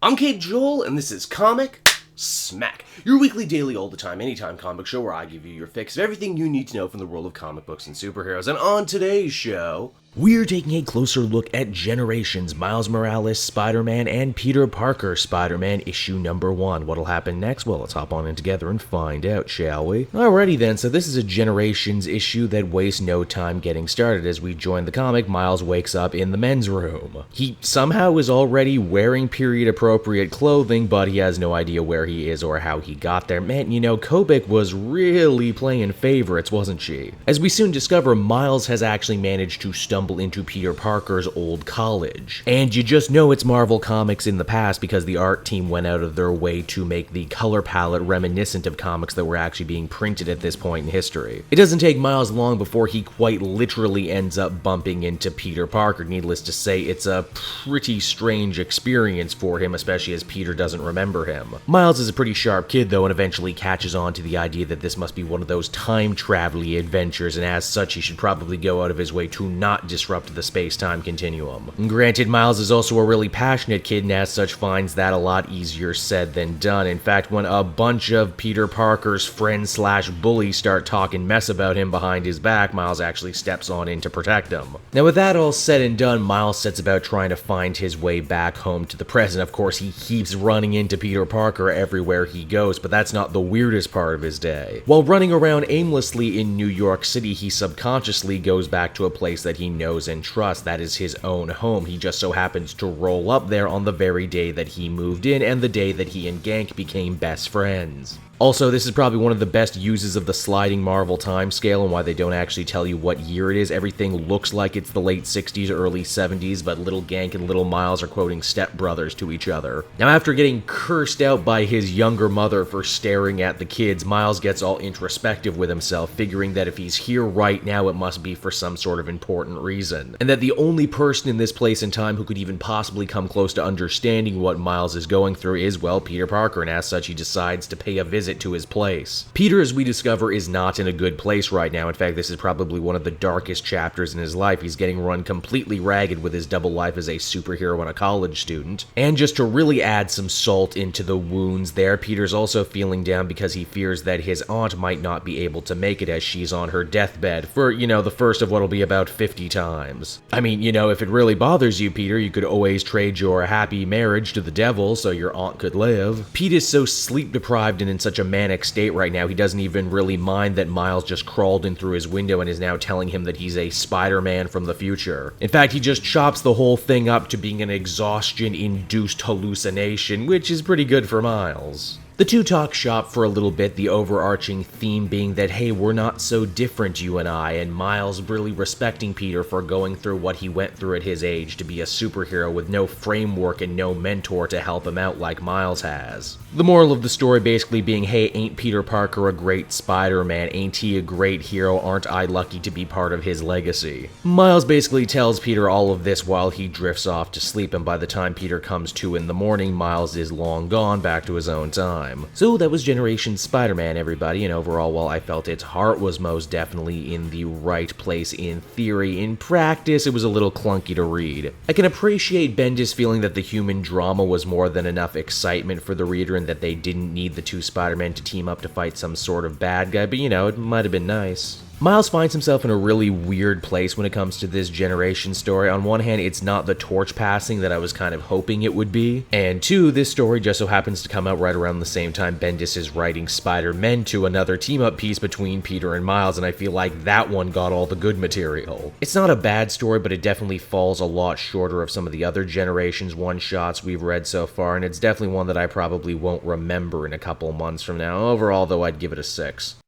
I'm Kate Joel, and this is Comic Smack, your weekly, daily, all the time, anytime comic show where I give you your fix of everything you need to know from the world of comic books and superheroes. And on today's show, we're taking a closer look at Generations, Miles Morales Spider-Man, and Peter Parker Spider-Man issue number 1. What'll happen next? Well, let's hop on in together and find out, shall we? Alrighty then, so this is a Generations issue that wastes no time getting started. As we join the comic, Miles wakes up in the men's room. He somehow is already wearing period-appropriate clothing, but he has no idea where he is or how he got there. Man, you know, Kobik was really playing favorites, wasn't she? As we soon discover, Miles has actually managed to stumble into Peter Parker's old college. And you just know it's Marvel Comics in the past because the art team went out of their way to make the color palette reminiscent of comics that were actually being printed at this point in history. It doesn't take Miles long before he quite literally ends up bumping into Peter Parker. Needless to say, it's a pretty strange experience for him, especially as Peter doesn't remember him. Miles is a pretty sharp kid though, and eventually catches on to the idea that this must be one of those time-travel-y adventures, and as such he should probably go out of his way to not disrupt the space-time continuum. Granted, Miles is also a really passionate kid, and as such finds that a lot easier said than done. In fact, when a bunch of Peter Parker's friends/bullies start talking mess about him behind his back, Miles actually steps on in to protect him. Now with that all said and done, Miles sets about trying to find his way back home to the present. Of course, he keeps running into Peter Parker everywhere he goes, but that's not the weirdest part of his day. While running around aimlessly in New York City, he subconsciously goes back to a place that he knows and trusts. That is his own home. He just so happens to roll up there on the very day that he moved in and the day that he and Gank became best friends. Also, this is probably one of the best uses of the sliding Marvel timescale and why they don't actually tell you what year it is. Everything looks like it's the late 60s or early 70s, but little Gank and little Miles are quoting stepbrothers to each other. Now, after getting cursed out by his younger mother for staring at the kids, Miles gets all introspective with himself, figuring that if he's here right now, it must be for some sort of important reason. And that the only person in this place and time who could even possibly come close to understanding what Miles is going through is, well, Peter Parker, and as such, he decides to pay a visit to his place. Peter, as we discover, is not in a good place right now. In fact, this is probably one of the darkest chapters in his life. He's getting run completely ragged with his double life as a superhero and a college student. And just to really add some salt into the wounds there, Peter's also feeling down because he fears that his aunt might not be able to make it as she's on her deathbed for, you know, the first of what'll be about 50 times. I mean, you know, if it really bothers you, Peter, you could always trade your happy marriage to the devil so your aunt could live. Pete is so sleep-deprived and in such a manic state right now, he doesn't even really mind that Miles just crawled in through his window and is now telling him that he's a Spider-Man from the future. In fact, he just chops the whole thing up to being an exhaustion-induced hallucination, which is pretty good for Miles. The two talk shop for a little bit, the overarching theme being that, hey, we're not so different, you and I, and Miles really respecting Peter for going through what he went through at his age to be a superhero with no framework and no mentor to help him out like Miles has. The moral of the story basically being, hey, ain't Peter Parker a great Spider-Man? Ain't he a great hero? Aren't I lucky to be part of his legacy? Miles basically tells Peter all of this while he drifts off to sleep, and by the time Peter comes to in the morning, Miles is long gone back to his own time. So that was Generations Spider-Man, everybody, and overall, while I felt its heart was most definitely in the right place in theory, in practice, it was a little clunky to read. I can appreciate Bendis feeling that the human drama was more than enough excitement for the reader and that they didn't need the two Spider-Men to team up to fight some sort of bad guy, but you know, it might have been nice. Miles finds himself in a really weird place when it comes to this Generation story. On one hand, it's not the torch passing that I was kind of hoping it would be, and two, this story just so happens to come out right around the same time Bendis is writing Spider-Men 2, another team-up piece between Peter and Miles, and I feel like that one got all the good material. It's not a bad story, but it definitely falls a lot shorter of some of the other Generations one-shots we've read so far, and it's definitely one that I probably won't remember in a couple months from now. Overall, though, I'd give it a 6.